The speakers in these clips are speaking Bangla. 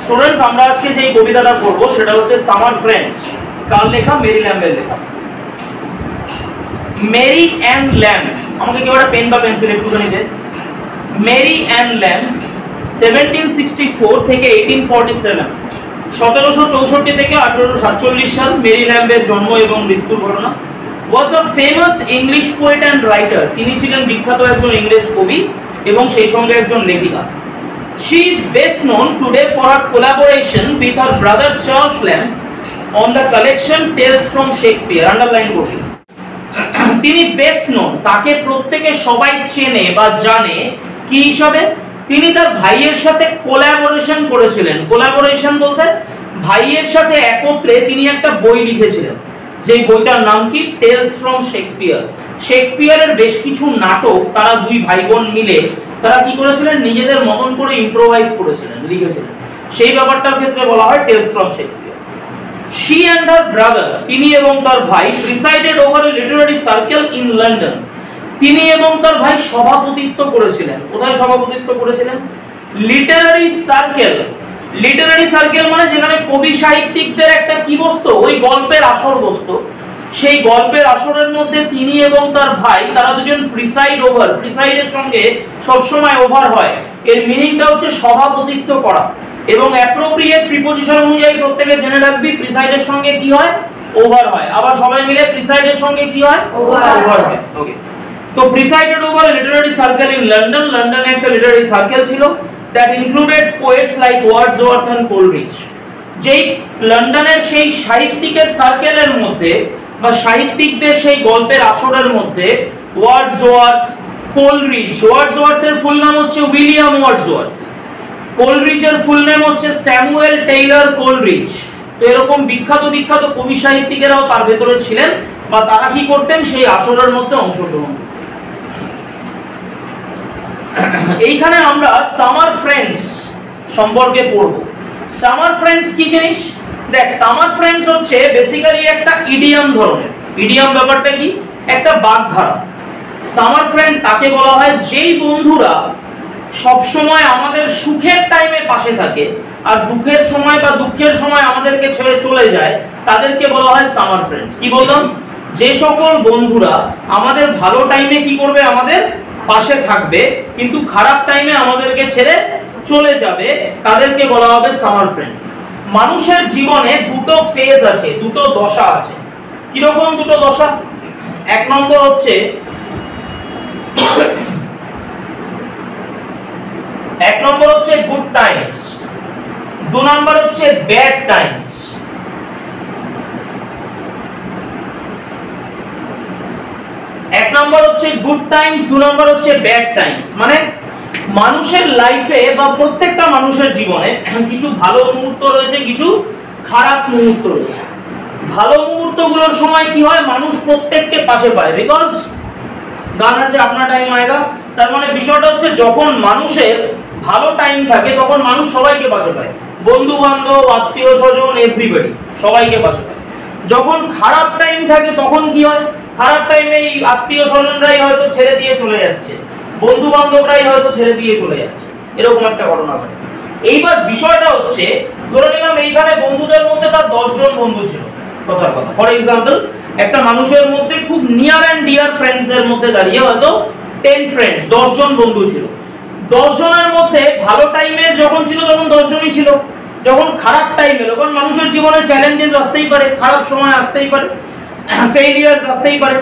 স্টুডেন্টস আমরা আজকে যে কবিতাটা পড়বো সেটা হচ্ছে সামার ফ্রেন্ডস। কার লেখা? মেরি ল্যাম্বের লেখা। মেরি অ্যান্ড ল্যাম্ব, আমাকে কেউ একটা পেন বা পেন্সিল একটুখানি দেন। মেরি অ্যান্ড ল্যাম্ব 1764 থেকে 1847, 1764 থেকে 1847 সাল মেরি ল্যাম্বের জন্ম এবং মৃত্যুর ঘটনা। was a famous English poet and writer, তিনি ছিলেন বিখ্যাত একজন ইংরেজ কবি এবং সেই সঙ্গে একজন লেখিকা। She is best known today for her collaboration with her brother Charles Lamb on the collection Tales from Shakespeare, underline করুন। তিনি বেস্ট নোন, তাকে প্রত্যেকে সবাই চেনে বা জানে কি হিসাবে? তিনি তার ভাইয়ের সাথে কোলাবোরেশন করেছিলেন। কোলাবোরেশন বলতে ভাইয়ের সাথে একত্রে তিনি একটা বই লিখেছিলেন, যে বইটার নাম কি? Tales from Shakespeare. শেক্সপিয়ারের বেশ কিছু নাটক তারা দুই ভাই বোন মিলে তারা কি করেছিলেন? নিজেদের মতন করে ইম্প্রোভাইজ করেছিলেন, লিখেছিলেন। সেই ব্যাপারটার ক্ষেত্রে বলা হয় tales from Shakespeare. She and her brother, তিনি এবং তার ভাই, presided over a literary circle in London, তিনি এবং তার ভাই সভাপতিত্ব করেছিলেন। কোথায় সভাপতিত্ব করেছিলেন? Literary circle. লিটারারি সার্কেল মানে যেখানে কবি সাহিত্যিকদের একটা কি বসতো? ওই গল্পের আসর বসতো। সেই গল্পের আসরের মধ্যে তিনি এবং তার ভাই তারা দুজন প্রিসাইড ওভার, প্রিসাইডের সঙ্গে সবসময় ওভার হয়, এর মিনিংটা হচ্ছে সভাপতিত্ব করা। এবং অ্যাপ্রোপ্রিয়েট প্রিপজিশন অনুযায়ী প্রত্যেকে জেনে রাখবি প্রিসাইডের সঙ্গে কি হয়? ওভার হয়। আবার সবাই মিলে প্রিসাইডের সঙ্গে কি হয়? ওভার হয়। ওকে, তো presided over a literary circle in London, লন্ডনে একটা লিটারারি সার্কেল ছিল that included poets like Wordsworth and Coleridge. যেই লন্ডনের সেই সাহিত্যিকের সার্কেলের মধ্যে বা সাহিত্যিকদের সেই গল্পের আসরের মধ্যে ওয়ার্ডসওয়ার্থ, কোলরিজ, ওয়ার্ডসওয়ার্থের ফুল নাম হচ্ছে উইলিয়াম ওয়ার্ডসওয়ার্থ, কোলরিজের ফুল নেম হচ্ছে স্যামুয়েল টেইলর কোলরিজ। তো এরকম বিখ্যাত বিখ্যাত কবি সাহিত্যিকেরাও তার ভেতরে ছিলেন বা তারা কি করতেন? সেই আসরের মধ্যে অংশগ্রহণ। এইখানে আমরা সামার ফ্রেন্ডস সম্পর্কে পড়ব। সামার ফ্রেন্ডস কি জিনিস? দেখ, সামার ফ্রেন্ডস হচ্ছে বেসিক্যালি একটা ইডিয়াম ধরনের। ইডিয়াম ব্যাপারটা কি? একটা বাগধারা। সামার ফ্রেন্ড তাকে বলা হয় যেই বন্ধুরা সব সময় আমাদের সুখের টাইমে পাশে থাকে আর দুঃখের সময় বা দুঃখের সময় আমাদেরকে ছেড়ে চলে যায়, তাদেরকে বলা হয় সামার ফ্রেন্ড। কি বললাম? যে সকল বন্ধুরা আমাদের ভালো টাইমে কি করবে? আমাদের পাশে থাকবে, কিন্তু খারাপ টাইমে আমাদেরকে ছেড়ে চলে যাবে, তাদেরকে বলা হবে সামার ফ্রেন্ড। মানুষের জীবনে দুটো ফেজ আছে, দুটো দশা আছে। কিরকম দুটো দশা? এক নম্বর হচ্ছে গুড টাইমস, দু নম্বর হচ্ছে ব্যাড টাইমস। এক নম্বর হচ্ছে গুড টাইমস, দু নম্বর হচ্ছে ব্যাড টাইমস। মানে মানুষের লাইফে বা প্রত্যেকটা মানুষের জীবনে কিছু ভালো মুহূর্ত রয়েছে, কিছু খারাপ মুহূর্ত রয়েছে। ভালো মুহূর্তগুলোর সময় কি হয়? মানুষ প্রত্যেককে পাশে পায়, বিকজ গান আছে আপনা টাইম আয়েগা। তার মানে বিষয়টা হচ্ছে যখন মানুষের ভালো টাইম থাকে তখন মানুষ সবাইকে পাশে পায়, বন্ধু বান্ধব, আত্মীয় স্বজন, এভরিবডি সবাইকে পাশে পায়। যখন খারাপ টাইম থাকে তখন কি হয়? খারাপ টাইমে এই আত্মীয় স্বজনরাই হয়তো ছেড়ে দিয়ে চলে যাচ্ছে, বন্ধু বান্ধবরাই হয়তো ছেড়ে দিয়ে চলে যাচ্ছে, এরকম একটা ঘটনা ঘটে। এইবার বিষয়টা হচ্ছে, ধরে নিলাম এইখানে বন্ধুদের মধ্যে তার 10 জন বন্ধু ছিল, কথার কথা। ফর এক্সাম্পল, একটা মানুষের মধ্যে খুব নিয়ার অ্যান্ড ডিয়ার ফ্রেন্ডস এর মধ্যে দাঁড়িয়ে হয়তো 10 ফ্রেন্ডস, 10 জন বন্ধু ছিল। 10 জনের মধ্যে ভালো টাইমে যখন ছিল তখন 10 জনই ছিল। যখন খারাপ টাইম এলো, কারণ মানুষের জীবনে চ্যালেঞ্জেস আসতেই পারে, খারাপ সময় আসতেই পারে, ফেইলিয়ার্স আসতেই পারে।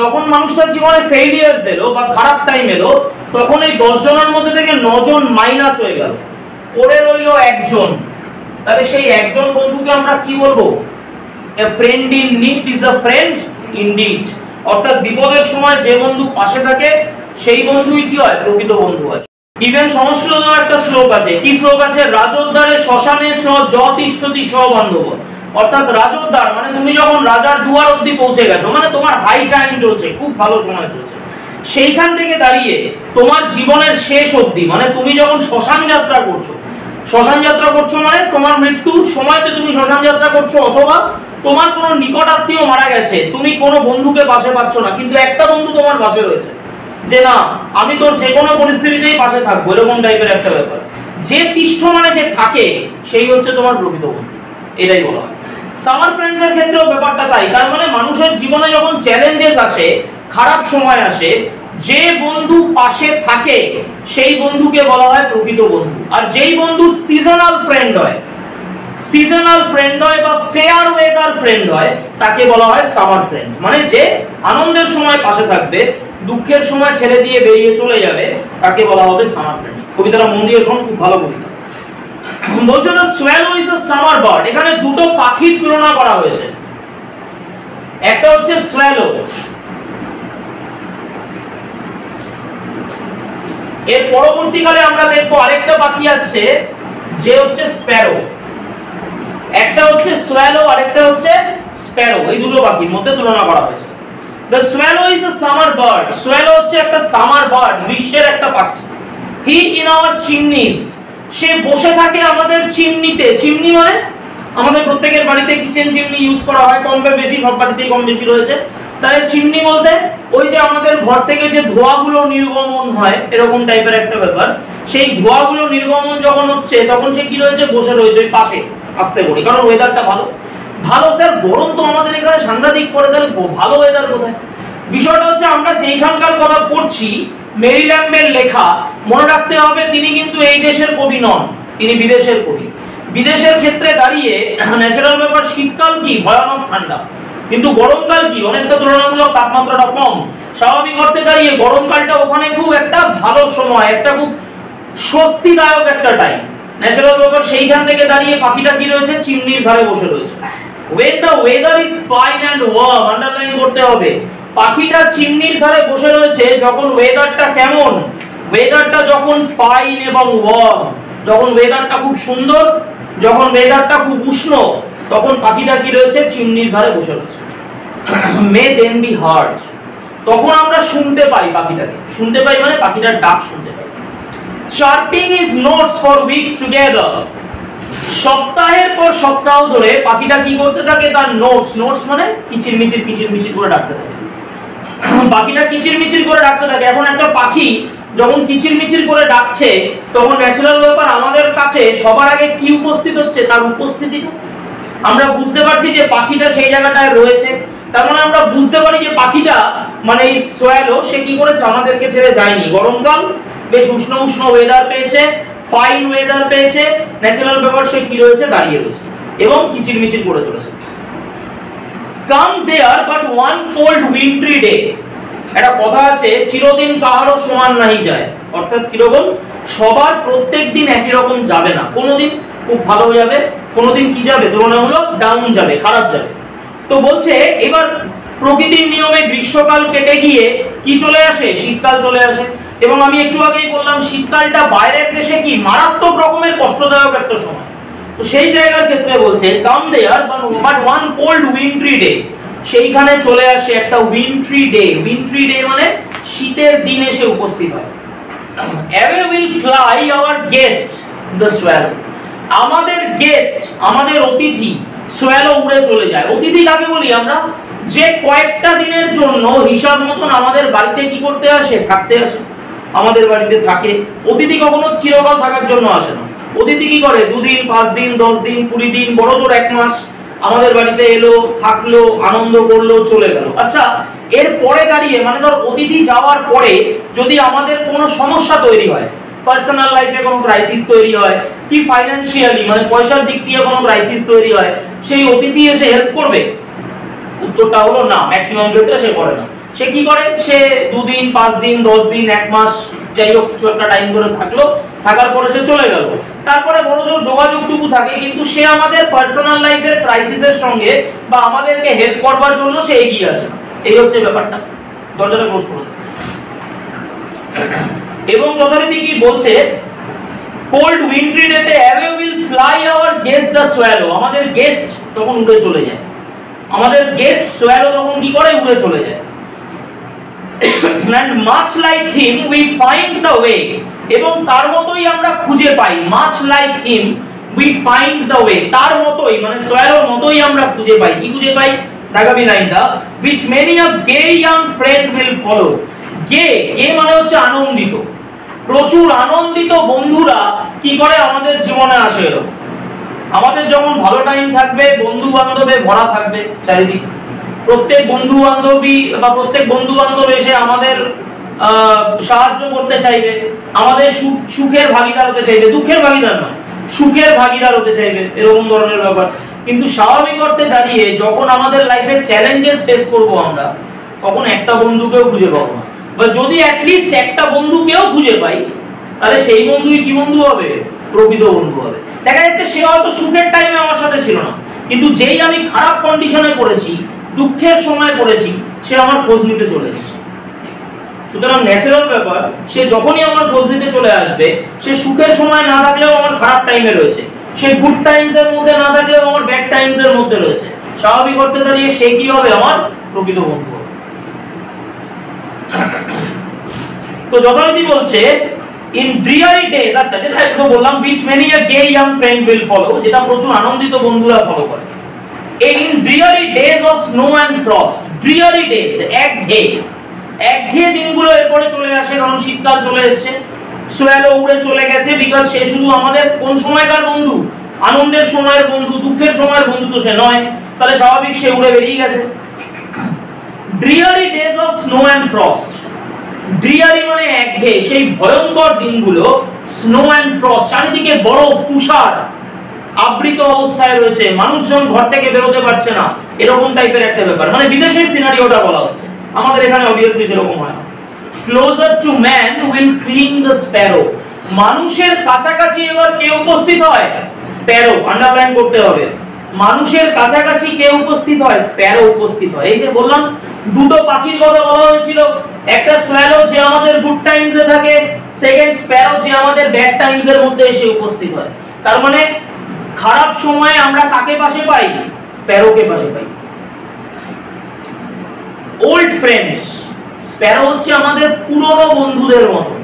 যখন মানুষটার জীবনে ফেইলিয়ার্স এলো বা খারাপ টাইম এলো, তখন এই 10 জনের মধ্যে থেকে 9 জন মাইনাস হয়ে গেল, পড়ে রইল একজন। তাহলে সেই একজন বন্ধুকে আমরা কি বলবো? A friend in need is a friend indeed। অর্থাৎ বিপদের সময় যে বন্ধু পাশে থাকে সেই বন্ধুই কি হয়? প্রকৃত বন্ধু হয়। ইভেন সংস্কৃত একটা শ্লোক আছে। কি শ্লোক আছে? রাজোদ্ধারে শ্মশানে চ য তিষ্ঠতি সবান্ধব। অর্থাৎ রাজোদ্ধার মানে তুমি যখন রাজার দুয়ার অবধি পৌঁছে গেছো, মানে তোমার হাই টাইম চলছে, খুব ভালো সময় চলছে, সেইখান থেকে দাঁড়িয়ে তোমার জীবনের শেষ অবধি, মানে তুমি যখন শ্মশান যাত্রা করছো, শ্মশান যাত্রা করছো মানে তোমার মৃত্যুর সময়তে তুমি শ্মশান যাত্রা করছো, অথবা তোমার কোনো নিকট আত্মীয় মারা গেছে, তুমি কোনো বন্ধুকে পাশে পাচ্ছ না, কিন্তু একটা বন্ধু তোমার পাশে রয়েছে, যে না আমি তোর যে কোনো পরিস্থিতিতেই পাশে থাকবো, এরকম টাইপের একটা ব্যাপার। যে তিষ্ঠ মানে যে থাকে সেই হচ্ছে তোমার প্রকৃত বন্ধু, এটাই বলা হয়। সামার ফ্রেন্ডস এর ক্ষেত্রেও ব্যাপারটা তাই। তার মানে মানুষের জীবনে যখন চ্যালেঞ্জেস আসে, খারাপ সময় আসে, যে বন্ধু পাশে থাকে সেই বন্ধুকে বলা হয় প্রকৃত বন্ধু। আর যেই বন্ধু সিজনাল ফ্রেন্ড হয়, বা ফেয়ার ওয়েদার ফ্রেন্ড হয়, তাকে বলা হয় সামার ফ্রেন্ড। মানে যে আনন্দের সময় পাশে থাকবে, দুঃখের সময় ছেড়ে দিয়ে বেরিয়ে চলে যাবে, তাকে বলা হবে সামার ফ্রেন্ড। কবিতাটা মন দিয়ে শোন, খুব ভালো কবিতা। বলছে the swallow is a summer bird. এখানে দুটো পাখির তুলনা করা হয়েছে, একটা হচ্ছে সোয়ালো, এর পরবর্তীকালে আমরা দেখবো আরেকটা পাখি আসছে যে হচ্ছে স্প্যারো। একটা হচ্ছে সোয়ালো, আরেকটা হচ্ছে স্প্যারো। এই দুটো পাখির মধ্যে তুলনা করা হয়েছে। The swallow is a summer bird. Swallow হচ্ছে একটা সামার বার্ড, গ্রীষ্মের একটা পাখি। He in our chimneys. সে বসে থাকে আমাদের চিমনিতে। চিমনি মানে আমাদের প্রত্যেকের বাড়িতে কিচেন চিমনি ইউজ করা হয়, কম বেশি, সব বাড়িতেই কম বেশি রয়েছে। তাই চিমনি বলতে ওই যে আমাদের ঘর থেকে যে ধোঁয়াগুলো নির্গমন হয়, এরকম টাইপের একটা ব্যাপার। সেই ধোঁয়াগুলো নির্গমন যখন হচ্ছে, তখন সে কি রয়েছে, বসে রয়েছে ওই পাশে আস্তে করে, কারণ ওয়েদারটা ভালো। ভালো স্যার, গরম তো আমাদের এখানে সাংঘাতিক পড়ে, তাহলে ভালো ওয়েদার কোথায়? বিষয়টা হচ্ছে আমরা যেখানকার কথা পড়ছি, মেরিল্যান্ডের লেখা, মনে রাখতে হবে তিনি কিন্তু এই দেশের কবি নন, তিনি বিদেশের কবি। বিদেশের ক্ষেত্রে দাঁড়িয়ে ন্যাচারাল ব্যাপার, শীতকাল কি ভয়ানক ঠান্ডা, কিন্তু গরমকাল কি অনেকটা তুলনামূলক তাপমাত্রাটা কম। স্বাভাবিক অর্থে দাঁড়িয়ে গরমকালটা ওখানে খুব একটা ভালো সময়, একটা খুব স্বস্তিদায়ক একটা টাইম, ন্যাচারাল ব্যাপার। সেইখান থেকে দাঁড়িয়ে পাখিটা কি রয়েছে, চিমনির ধারে বসে রয়েছে। when the weather is fine and warm, underline করতে হবে, পাখিটা চিমনির ধারে বসে রয়েছে যখন ওয়েদারটা কেমন, ওয়েদারটা যখন ফাইন এবং ওয়ার্ম, যখন ওয়েদারটা খুব সুন্দর, যখন ওয়েদারটা খুব উষ্ণ, তখন পাখিটা কি রয়েছে, চিমনির ধারে বসে রয়েছে। মে দেন বি হার্ড, তখন আমরা শুনতে পাই পাখিটাকে। শুনতে পাই মানে পাখিটার ডাক শুনতে পাই। Chirping is notes for weeks together. সপ্তাহের পর সপ্তাহ ধরে পাখিটা কি করতে থাকে, তার নোটস, নোটস মানে কিচিরমিচির কিচিরমিচির করে ডাকতে থাকে। পাখিটা কিচিরমিচির করে ডাকতে থাকে। এখন একটা পাখি যখন কিচিরমিচির করে ডাকছে, তখন ন্যাচারাল ব্যাপার আমাদের কাছে সবার আগে কি উপস্থিত হচ্ছে, তার উপস্থিতিটা আমরা বুঝতে পারছি যে পাখিটা সেই জায়গাটায় রয়েছে। তার মানে আমরা বুঝতে পারি যে পাখিটা মানে এই সোয়ালো, সে কি করেছে, আমাদেরকে ছেড়ে যায়নি। গরমকাল বেশ উষ্ণ উষ্ণ ওয়েদার পেয়েছে, ফাইন ওয়েদার পেয়েছে, ন্যাচারাল ব্যাপার সে কি রয়েছে, দাঁড়িয়ে রয়েছে এবং কিচিরমিচির করে চলেছে। Come there but one cold wintry day. একটা কথা আছে, চিরদিন কাহারও সমান নাহি যায়। অর্থাৎ কিরকম, সবার প্রত্যেক দিন একই রকম যাবে না। কোনোদিন খুব ভালো যাবে, কোনোদিন কি যাবে, তুলনামূলক ডাউন যাবে, খারাপ যাবে। তো বলছে এবার প্রকৃতির নিয়মে গ্রীষ্মকাল কেটে গিয়ে কি চলে আসে, শীতকাল চলে আসে। এবং আমি একটু আগেই বললাম শীতকালটা বাইরের দেশে কি মারাত্মক রকমের কষ্টদায়ক একটা সময়। তো সেই জায়গার ক্ষেত্রে বলছে come there but one cold wintry day, সেইখানে চলে আসে একটা উইন্ট্রি ডে। উইন্ট্রি ডে মানে শীতের দিন এসে উপস্থিত হয়। Away will fly our guest the swallow. আমাদের গেস্ট, আমাদের অতিথি সোয়ালো উড়ে চলে যায়। অতিথি কাকে বলি আমরা, যে কয়েকটা দিনের জন্য হিসাব মতন আমাদের বাড়িতে কি করতে আসে, থাকতে আসে, আমাদের বাড়িতে থাকে। অতিথি কখনো চিরকাল থাকার জন্য আসে না। অতিথি কি করে, 2 দিন, 5 দিন, 10 দিন, 20 দিন, বড় জোর 1 মাস আমাদের বাড়িতে এলো, থাকলো, আনন্দ করলো, চলে গেল। আচ্ছা, এর পরে দাঁড়িয়ে মানে ধর অতিথি যাওয়ার পরে যদি আমাদের কোনো সমস্যা তৈরি হয়, পার্সোনাল লাইফে কোনো ক্রাইসিস তৈরি হয়, কি ফাইন্যান্সিয়ালি মানে পয়সার দিক দিয়ে কোনো ক্রাইসিস তৈরি হয়, সেই অতিথি এসে হেল্প করবে? উত্তরটা হলো না, ম্যাক্সিমাম ক্ষেত্রে সে করে না। সে কি করে, সে 2 দিন, 5 দিন, 10 দিন, 1 মাস, যাই হোক কিছু একটা টাইম ধরে থাকলো, থাকার পরে সে চলে গেল। তারপরে বড় জোর যোগাযোগটুকু থাকে, কিন্তু সে আমাদের পার্সোনাল লাইফের ক্রাইসিসের সঙ্গে বা আমাদেরকে হেল্প করবার জন্য সে এগিয়ে আসে না। এই হচ্ছে ব্যাপারটা। দরজাটা ক্লোজ করে দাও। এবং যথারীতি কি বলছে, কোল্ড উইন্ট্রি ডেতে away will fly hour guest the swallow. আমাদের গেস্ট তখন উড়ে চলে যায়। আমাদের গেস্ট সোয়ালো তখন কি করে, উড়ে চলে যায়। and much like him we find the way, এবং তার মতোই আমরা খুঁজে পাই। much like him we find the way, তার মতোই মানে সোয়ালোর মতোই আমরা খুঁজে পাই। কি খুঁজে পাই, দেখাবি লাইনটা, which many a gay young friend will follow. গে, গে মানে হচ্ছে আনন্দিত। প্রচুর আনন্দিত বন্ধুরা কি করে আমাদের জীবনে আসে। আমাদের যখন ভালো টাইম থাকবে, বন্ধু বান্ধবে ভরা থাকবে চারিদিক, প্রত্যেক বন্ধু বান্ধবী বা প্রত্যেক বন্ধু বান্ধব এসে আমাদের সাহায্য করতে চাইবে, আমাদের সুখের ভাগিদার হতে চাইবে, দুঃখের ভাগিদার নয়, সুখের ভাগিদার হতে চাইবে, এরকম ধরনের ব্যাপার। কিন্তু স্বাভাবিক অর্থে দাঁড়িয়ে যখন আমাদের লাইফে চ্যালেঞ্জেস ফেস করব আমরা, তখন একটা বন্ধুকেও খুঁজে পাবো না, বা যদি অ্যাটলিস্ট একটা বন্ধুকেও খুঁজে পাই, তাহলে সেই বন্ধুই কি বন্ধু হবে? প্রকৃত বন্ধু হবে। দেখা যাচ্ছে সে হয়তো সুখের টাইমে আমার সাথে ছিল না, কিন্তু যেই আমি খারাপ কন্ডিশনে পড়েছি, দুঃখের সময় পড়েছি, সে আমার খোঁজ নিতে চলে এসেছে। সুতরাং ন্যাচারাল ব্যাপার, সে যখনই আমার খোঁজ নিতে চলে আসবে, সে সুখের সময় না থাকলেও আমার খারাপ টাইমে রয়েছে, সে গুড টাইমস এর মধ্যে না থাকলেও আমার ব্যাড টাইমস এর মধ্যে রয়েছে। স্বাভাবিক অর্থে দাঁড়িয়ে সে কি হবে? আমার প্রকৃত বন্ধু হবে। তো যথারীতি বলছে in dreary days, আচ্ছা যেটা একটু বললাম, which many a gay young friend will follow, যেটা প্রচুর আনন্দিত বন্ধুরা ফলো করে। in dreary days of snow and frost, dreary days, একঘেয়ে দিনগুলো এরপরে চলে আসে, কারণ শীতকাল চলে এসেছে, সোয়ালো উড়ে চলে গেছে, বিকজ সে শুধু আমাদের কোন সময়কার বন্ধু? আনন্দের সময়ের বন্ধু, দুঃখের সময়ের বন্ধু তো সে নয়, তাহলে স্বাভাবিক সে উড়ে বেরিয়ে গেছে। dreary days of snow and frost, ড্রিয়ারি মানে একঘেয়ে, সেই ভয়ঙ্কর দিনগুলো, স্নো অ্যান্ড ফ্রস্ট, চারিদিকে বরফ তুষার আবৃত অবস্থায় রয়েছে, মানুষজন ঘর থেকে বেরোতে পারছে না, এরকম টাইপের একটা ব্যাপার, মানে বিদেশের সিনারিওটা বলা হচ্ছে, আমাদের এখানে অবভিয়াসলি সেরকম হয় না। Closer to man will cling the sparrow, মানুষের কাছাকাছি এবার কে উপস্থিত হয়? স্প্যারো, আন্ডারলাইন করতে হবে, মানুষের কাছাকাছি কে উপস্থিত হয়? স্প্যারো উপস্থিত হয়। এই যে বললাম দুটো পাখির কথা বলা হয়েছিল, একটা সোয়ালো যে আমাদের গুড টাইমস এ থাকে, সেকেন্ড স্প্যারো যে আমাদের ব্যাড টাইমস এর মধ্যে এসে উপস্থিত হয়। তার মানে খারাপ সময়ে আমরা কাকে পাশে পাই? স্প্যারোকে পাশে পাই। ওল্ড ফ্রেন্ডস, স্প্যারো হচ্ছে আমাদের পুরনো বন্ধুদের মতো।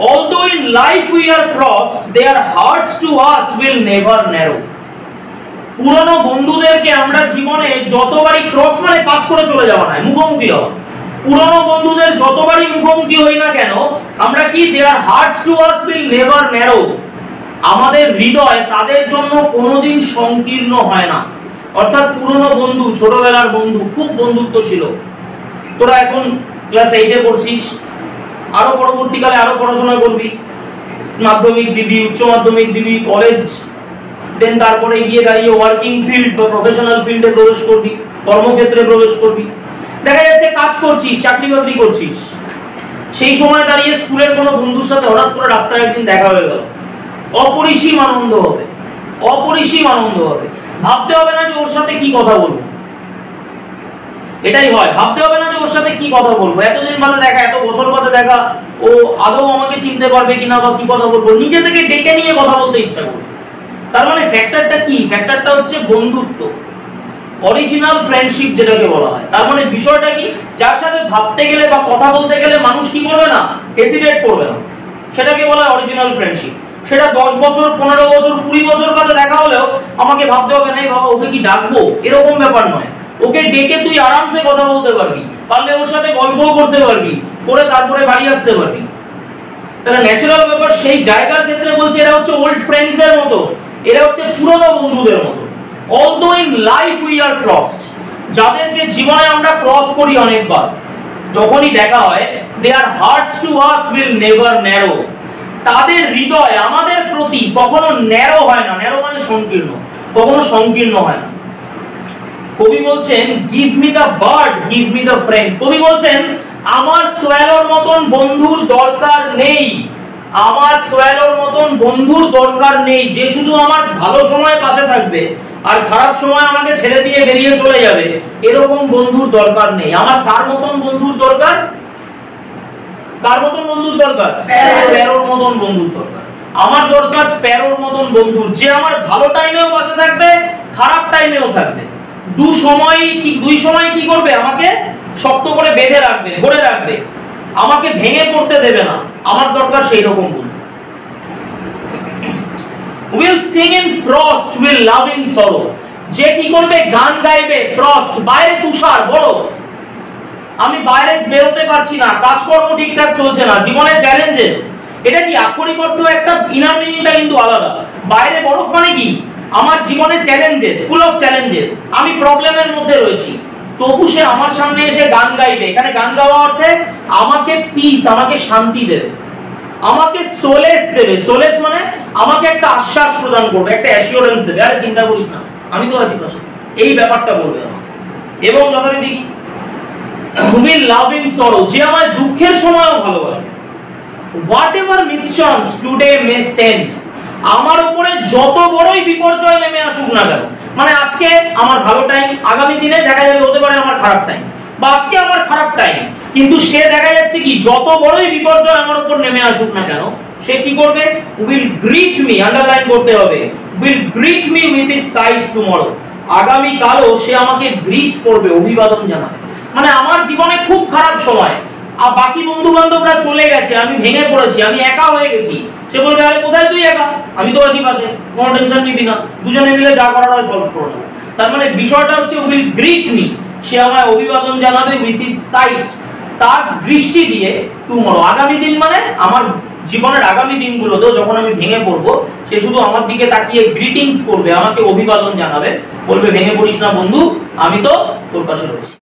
although in life we are crossed, their hearts to us will never narrow, পুরনো বন্ধুদেরকে আমরা জীবনে যতবারই ক্রস মানে পাস করে চলে যাওয়া নয়, মুখোমুখি হওয়া, পুরনো বন্ধুদের যতবারই মুখোমুখি হই না কেন, আমরা কি their hearts to us will never narrow, আমাদের হৃদয় তাদের জন্য কোনোদিন সংকীর্ণ হয় না। অর্থাৎ পুরনো বন্ধু, ছোটবেলার বন্ধু, খুব বন্ধুত্ব ছিল, তোরা এখন ক্লাস 8 এ পড়ছিস, আরো পরবর্তীকালে আরো পড়াশোনা করবি, মাধ্যমিক দিবি, উচ্চ মাধ্যমিক দিবি, কলেজ, দেন তারপরে গিয়ে দাঁড়িয়ে ওয়ার্কিং ফিল্ড বা প্রফেশনাল ফিল্ডে প্রবেশ করবি, কর্মক্ষেত্রে প্রবেশ করবি, দেখা যাচ্ছে কাজ করছিস, চাকরি বাকরি করছিস, সেই সময় দাঁড়িয়ে স্কুলের কোনো বন্ধুর সাথে হঠাৎ করে রাস্তায় একদিন দেখা হয়ে গেল, অপরিসীম আনন্দ হবে, অপরিসীম আনন্দ হবে, ভাবতে হবে না যে ওর সাথে কি কথা বলবো, এটাই হয়, ভাবতে হবে না যে ওর সাথে কি কথা বলবো, এতদিন বাদে দেখা, এত বছর বাদে দেখা, ও আদৌ আমাকে চিনতে পারবে কিনা বা কি কথা বলবো, নিজে থেকে ডেকে নিয়ে কথা বলতে ইচ্ছা করবে। তার মানে ফ্যাক্টরটা কি? ফ্যাক্টরটা হচ্ছে বন্ধুত্ব, অরিজিনাল ফ্রেন্ডশিপ যেটাকে বলা হয়। তার মানে বিষয়টা কি? যার সাথে ভাবতে গেলে বা কথা বলতে গেলে মানুষ কি করবে না? হেসিটেট করবে না, সেটাকে বলা হয় অরিজিনাল ফ্রেন্ডশিপ। সেটা 10 বছর, 15 বছর, 20 বছর বাদে দেখা হলেও আমাকে ভাবতে হবে না বাবা ওকে কি ডাকবো, এরকম ব্যাপার নয়, ওকে ডেকে তুই আরামসে কথা বলতে পারবি, পারলে ওর সাথে গল্পও করতে পারবি, করে তারপরে বাড়ি আসতে পারবি। তাহলে ন্যাচারাল ব্যাপার, সেই জায়গার ক্ষেত্রে বলছে এরা হচ্ছে ওল্ড ফ্রেন্ডস এর মতো, এরা হচ্ছে পুরনো বন্ধুদের মতো। although in life we are crossed, যাদেরকে জীবনে আমরা ক্রস করি অনেকবার, যখনই দেখা হয়, their hearts to us will never narrow, তাদের হৃদয় আমাদের প্রতি কখনো ন্যারো হয় না, ন্যারো মানে সংকীর্ণ, কখনো সংকীর্ণ হয় না। কবি বলছেন give me the bird, give me the friend, কবি বলছেন আমার সোয়ালোর মতন বন্ধুর দরকার নেই, আমার সোয়ালোর মতন বন্ধুর দরকার নেই, যে শুধু আমার ভালো সময় পাশে থাকবে আর খারাপ সময় আমাকে ছেড়ে দিয়ে বেরিয়ে চলে যাবে, এরকম বন্ধুর দরকার নেই। আমার কার মতন বন্ধুর দরকার? কার মতন বন্ধুর দরকার? স্প্যারোর মতন বন্ধুর দরকার। আমার দরকার স্প্যারোর মতন বন্ধুর, যে আমার ভালো টাইমেও পাশে থাকবে, খারাপ টাইমেও থাকবে, দুই সময় কি করবে? আমাকে শক্ত করে বেঁধে রাখবে, ধরে রাখবে, আমাকে ভেঙে পড়তে দেবে না। আমার দরকার সেই রকম বন্ধু। will sing in frost, will love in sorrow, যে কি করবে? গান গাইবে। ফ্রস্ট, বাইরে তুষার, বরফ, আমি বাইরে বেরোতে পারছি না, কাজকর্ম ঠিকঠাক চলছে না, জীবনে চ্যালেঞ্জেস, এটা কি আক্ষরিক অর্থ একটা, ইনার মিনিংটা কিন্তু আলাদা। বাইরে বরফ মানে কি, আমার জীবনে চ্যালেঞ্জেস, ফুল অফ চ্যালেঞ্জেস, আমি প্রবলেমের মধ্যে রয়েছি, তবু সে আমার সামনে এসে গান গাইবে। এখানে গান গাওয়া অর্থে আমাকে পিস, আমাকে শান্তি দেবে, আমাকে সোলেস দেবে। সোলেস মানে আমাকে একটা আশ্বাস প্রদান করবে, একটা অ্যাসিওরেন্স দেবে, আরে চিন্তা করিস না, আমি তো আছি পাশে, এই ব্যাপারটা বলবে আমাকে। এবং যথারীতি কি, উইল লাভ ইন সরো, যে আমায় দুঃখের সময়ও ভালোবাসবে। হোয়াটএভার মিসচান্স টুডে মে সেন্ড, আমার উপরে যত বড়ই বিপর্যয় নেমে আসুক না কেন, মানে আজকে আমার ভালো টাইম, আগামী দিনে দেখা যাবে হতে পারে আমার খারাপ টাইম, বা আজকে আমার খারাপ টাইম, কিন্তু সে দেখা যাচ্ছে কি যত বড়ই বিপর্যয় আমার উপর নেমে আসুক না কেন, সে কি করবে, উইল গ্রিট মি, আন্ডারলাইন করতে হবে, will greet me with his side tomorrow, আগামী কালও সে আমাকে গ্রিট করবে, অভিবাদন জানাবে। মানে আমার জীবনে খুব খারাপ সময়, আর বাকি বন্ধু বান্ধবরা চলে গেছে, আমি ভেঙে পড়েছি, আমি একা হয়ে গেছি, সে বলবে আরে কোথায় তুই একা, আমি তো আছি পাশে, কোনো টেনশন নিবি না, দুজনে মিলে যা করার হয় সলভ করে নেব। তার মানে বিষয়টা হচ্ছে উইল গ্রিট মি, সে আমায় অভিবাদন জানাবে উইথ হিজ সাইট, তার দৃষ্টি দিয়ে, টুমরো, আগামী দিন, মানে আমার জীবনের আগামী দিনগুলোতেও যখন আমি ভেঙে পড়বো, সে শুধু আমার দিকে তাকিয়ে গ্রিটিংস করবে, আমাকে অভিবাদন জানাবে, বলবে ভেঙে পড়িস না বন্ধু, আমি তো তোর পাশে রয়েছি।